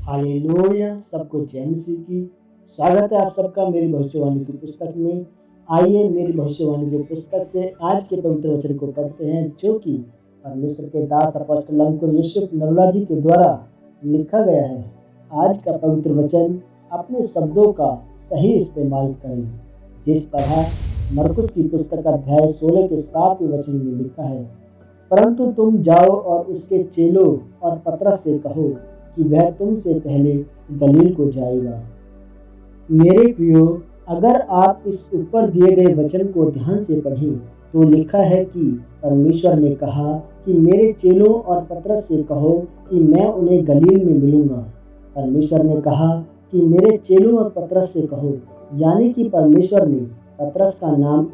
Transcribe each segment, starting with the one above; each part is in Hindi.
हालेलुया, सबको जय मसीह की। स्वागत है आप सबका मेरी भविष्यवाणी की पुस्तक में। आइए मेरी भविष्यवाणी की पुस्तक से आज के पवित्र वचन को पढ़ते हैं, जो कि परमेश्वर के दास अपोस्तल अंकुर यूसुफ नरूला जी के द्वारा लिखा गया है। आज का पवित्र वचन, अपने शब्दों का सही इस्तेमाल करें। जिस तरह मरकुस की पुस्तक अध्याय 16 के 7वें वचन में लिखा है, परंतु तुम जाओ और उसके चेलों और पतरस से कहो कि वह तुमसे पहले गलील को जाएगा। मेरे प्रियो, अगर आप इस ऊपर दिए गए वचन को ध्यान से पढ़ें तो लिखा है कि परमेश्वर ने कहा कि मेरे चेलों और पतरस से कहो कि मैं उन्हें गलील में मिलूंगा। परमेश्वर ने कहा कि मेरे चेलों और पतरस से कहो, यानी कि परमेश्वर ने पतरस का नाम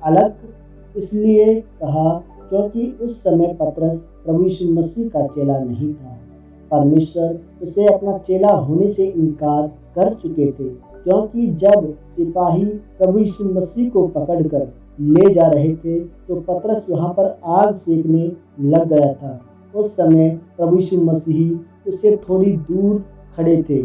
अलग इसलिए कहा क्योंकि उस समय पतरस प्रभु यीशु मसीह का चेला नहीं था। परमेश्वर उसे अपना चेला होने से इनकार कर चुके थे, क्योंकि जब सिपाही प्रभु यीशु मसीह को पकड़कर ले जा रहे थे तो पतरस वहां पर आग सेकने लग गया था। उस समय प्रभु यीशु मसीह उससे थोड़ी दूर खड़े थे।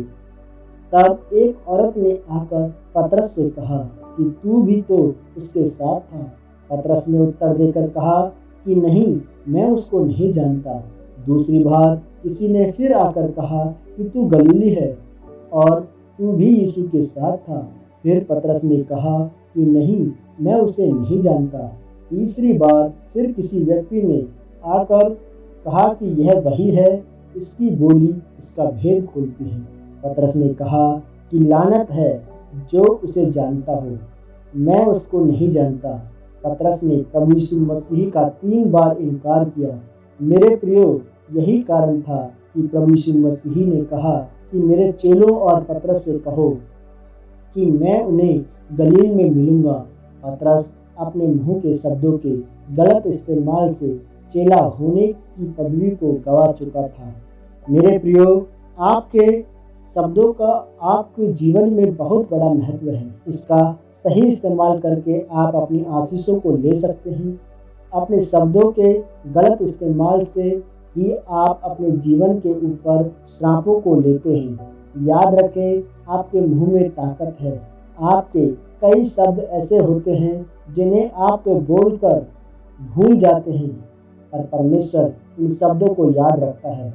तब एक औरत ने आकर पतरस से कहा कि तू भी तो उसके साथ था। पतरस ने उत्तर देकर कहा कि नहीं, मैं उसको नहीं जानता। दूसरी बार किसी ने फिर आकर कहा कि तू गलीली है और तू भी यीशु के साथ था। फिर पतरस ने कहा कि नहीं, मैं उसे नहीं जानता। तीसरी बार फिर किसी व्यक्ति ने आकर कहा कि यह वही है, इसकी बोली इसका भेद खोलती है। पतरस ने कहा कि लानत है जो उसे जानता हो, मैं उसको नहीं जानता। पतरस ने प्रभु यीशु मसीह का 3 बार इनकार किया। मेरे प्रियो, यही कारण था कि प्रभु यीशु मसीह ने कहा कि मेरे चेलों और पतरस से कहो कि मैं उन्हें गलील में मिलूंगा। पतरस अपने मुंह के शब्दों के गलत इस्तेमाल से चेला होने की पदवी को गवा चुका था। मेरे प्रियो, आपके शब्दों का आपके जीवन में बहुत बड़ा महत्व है। इसका सही इस्तेमाल करके आप अपनी आशीषों को ले सकते हैं। अपने शब्दों के गलत इस्तेमाल से ही आप अपने जीवन के ऊपर श्रापों को लेते हैं। याद रखें, आपके मुंह में ताकत है। आपके कई शब्द ऐसे होते हैं जिन्हें आप तो बोलकर भूल जाते हैं, पर परमेश्वर इन शब्दों को याद रखता है।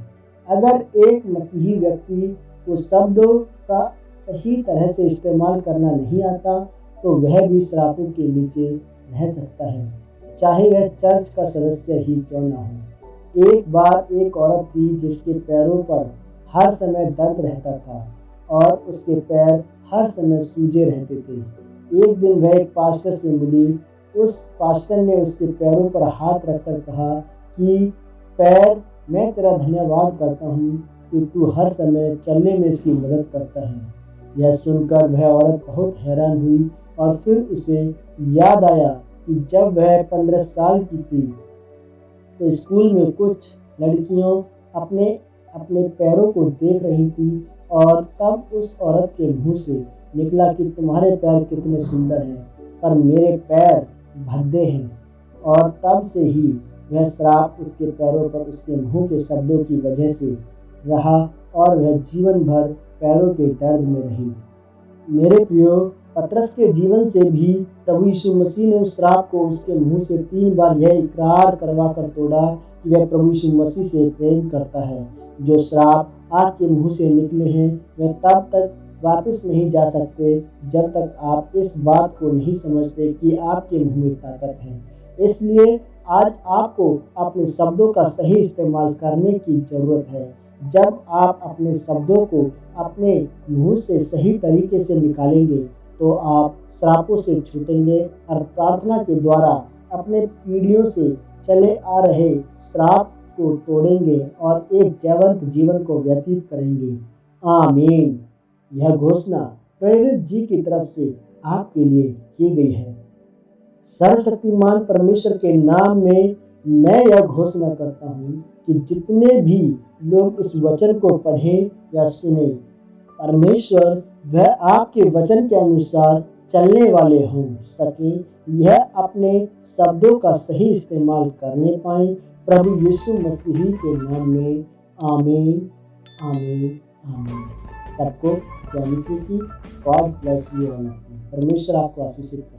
अगर एक मसीही व्यक्ति को शब्दों का सही तरह से इस्तेमाल करना नहीं आता तो वह भी श्रापों के नीचे रह सकता है, चाहे वह चर्च का सदस्य ही क्यों ना हो। एक बार एक औरत थी जिसके पैरों पर हर समय दर्द रहता था और उसके पैर हर समय सूजे रहते थे। एक दिन वह एक पास्टर से मिली। उस पास्टर ने उसके पैरों पर हाथ रखकर कहा कि पैर, मैं तेरा धन्यवाद करता हूँ कि तू हर समय चलने में इसकी मदद करता है। यह सुनकर वह औरत बहुत हैरान हुई और फिर उसे याद आया कि जब वह 15 साल की थी तो स्कूल में कुछ लड़कियों अपने अपने पैरों को देख रही थी और तब उस औरत के मुंह से निकला कि तुम्हारे पैर कितने सुंदर हैं, पर मेरे पैर भद्दे हैं। और तब से ही वह श्राप उसके पैरों पर उसके मुंह के शब्दों की वजह से रहा और वह जीवन भर पैरों के दर्द में रही। मेरे प्रियो, पतरस के जीवन से भी प्रभु यीशु मसीह ने उस श्राप को उसके मुंह से 3 बार यह इकरार करवा कर तोड़ा कि वह प्रभु यीशु मसीह से प्रेम करता है। जो श्राप आपके मुंह से निकले हैं वह तब तक वापस नहीं जा सकते जब तक आप इस बात को नहीं समझते कि आपके मुंह में ताकत है। इसलिए आज आपको अपने शब्दों का सही इस्तेमाल करने की ज़रूरत है। जब आप अपने शब्दों को अपने मुंह से सही तरीके से निकालेंगे तो आप श्रापों से छूटेंगे और प्रार्थना के द्वारा अपने पीढ़ियों से चले आ रहे श्राप को तोड़ेंगे और एक जयवंत जीवन को व्यतीत करेंगे। आमीन। यह घोषणा प्रेरित जी की तरफ से आपके लिए की गई है। सर्वशक्तिमान परमेश्वर के नाम में मैं यह घोषणा करता हूँ कि जितने भी लोग इस वचन को पढ़ें या सुने, परमेश्वर वह आपके वचन के अनुसार चलने वाले हो सके, यह अपने शब्दों का सही इस्तेमाल करने पाएं। प्रभु यीशु मसीह के नाम में आमीन, आमीन। आमीन। सबको जय मसीह की। God bless you all. परमेश्वर आपको आशीषित करे।